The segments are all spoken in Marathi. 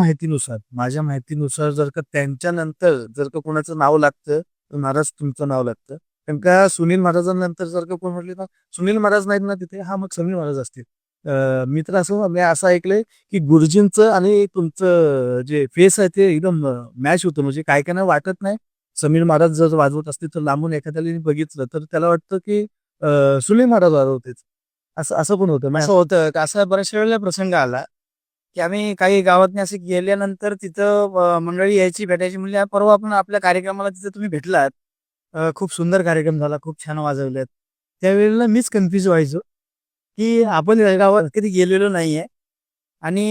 माझ्या माहितीनुसार जर का त्यांच्यानंतर जर का कोणाचं नाव लागतं, तर महाराज तुमचं नाव लागतं. कारण का सुनील महाराजांनंतर जर का कोण म्हटले ना, सुनील महाराज नाहीत ना तिथे, हां, मग समीर महाराज असतील. मी असं ऐकलंय, की गुरुजींचं आणि तुमचं जे फेस आहे ते एकदम मॅच होतं. म्हणजे काही-काहींना वाटत नाही. समीर महाराज जर वाजवत असतील, तर लांबून एखाद्याने बघितलं, तर त्याला वाटतं, की सुनील महाराज वाजवतेत. असं असं पण होतं. असं होतं का असा बऱ्याचशा वेळेला प्रसंग आला, की आम्ही काही गावातनं असे गेल्यानंतर तिथं मंडळी यायची, भेटायची म्हणली, परवा आपण आपल्या कार्यक्रमाला तिथं तुम्ही भेटलात. खूप सुंदर कार्यक्रम झाला, खूप छान वाजवलेत." त्यावेळेला मीच कन्फ्यूज व्हायचो, की आपण या गावात कधी गेलेलो नाहीये आणि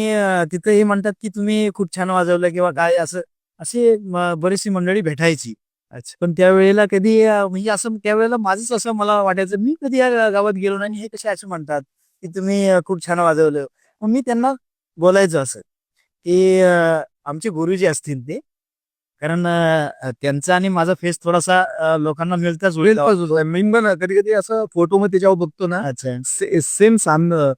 तिथं हे म्हणतात, की तुम्ही खूप छान वाजवलं किंवा काय असं, अशी बरीचशी मंडळी भेटायची. अच्छा. पण त्यावेळेला कधी म्हणजे असं त्यावेळेला माझंच असं मला वाटायचं, मी कधी या गावात गेलो नाही आणि हे कसे असं म्हणतात, की तुम्ही खूप छान वाजवलं. मग मी त्यांना बोलायचं असं, की आमचे गुरुजी असतील ते. कारण त्यांचा आणि माझा फेस थोडासा लोकांना वेल मिळता-जुळता पास वाटतो. मी पण कधी-कधी असं फोटोमध्ये त्याच्यावर बघतो ना, अच्छा. सेम साम्य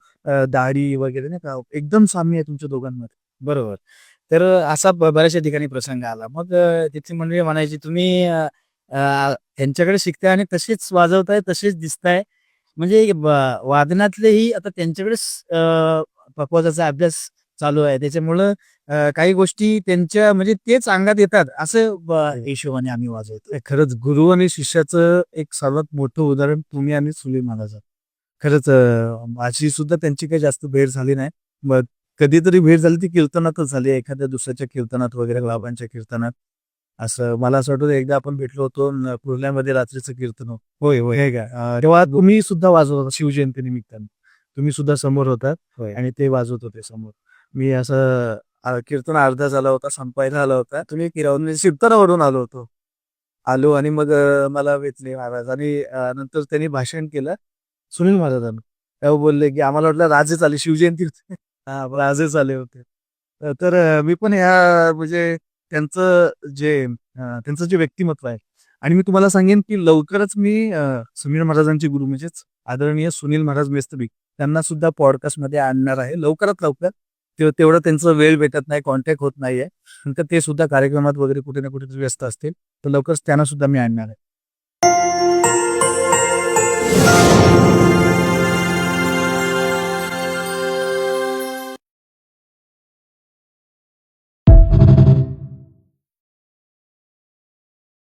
दाढी वगैरे नाही का, एकदम साम्य आहे तुमच्या दोघांमध्ये. बरोबर. तर असा बऱ्याचशा ठिकाणी प्रसंग आला. मग तिथली मंडळी म्हणायची, "तुम्ही त्यांच्याकडे शिकताय आणि तसेच वाजवताय, तसेच दिसताय." म्हणजे वादनातलेही आता त्यांच्याकडेच पकवाजाचा अभ्यास चालू आहे. त्याच्यामुळं काही गोष्टी त्यांच्या म्हणजे तेच अंगात येतात, असं हिशोबाने आम्ही वाजवतो. नाही, खरंच गुरु आणि शिष्याचं एक सर्वात मोठं उदाहरण तुम्ही आणि सुनील महाराज आहात. खरंच माझी सुद्धा त्यांची काही जास्त भेट झाली नाही. मग कधीतरी भेट झाली ती कीर्तनातच झाली. एखाद्या दुसऱ्याच्या कीर्तनात वगैरे, बाबांच्या कीर्तनात. असं मला असं वाटतं एकदा आपण भेटलो होतो कुर्ल्यामध्ये रात्रीचं कीर्तन होतं. होय, होय. हे काय तेव्हा तुम्ही सुद्धा वाजवत होता शिवजयंती निमित्तानं. तुम्ही सुद्धा समोर होतात होय. आणि ते वाजवत होते समोर. मी असं कीर्तन अर्धा झाला होता, संपायला आला होता. तुम्ही कीर्तनावरून आलो होतो. आलो आणि मग मला भेटले महाराज आणि नंतर त्यांनी भाषण केलं सुनील महाराजांनी. तेव्हा बोलले, की आम्हाला वाटलं राजेच आले, शिवजयंती होती. हां, राजेच आले होते. तर मी पण ह्या म्हणजे त्यांचं जे व्यक्तिमत्व आहे आणि मी तुम्हाला सांगेन, की लवकरच मी सुनील महाराजांचे गुरु म्हणजेच आदरणीय सुनील महाराज मेस्तबीक त्यांना सुद्धा पॉडकास्टमध्ये आणणार आहे. लवकरात लवकर. तेवढं त्यांचा वेळ भेटत नाही, कॉन्टॅक्ट होत नाहीये. नंतर ते सुद्धा कार्यक्रमात वगैरे कुठे ना कुठेतरी व्यस्त असतील. तर लवकरच त्यांना सुद्धा मी आणणार आहे.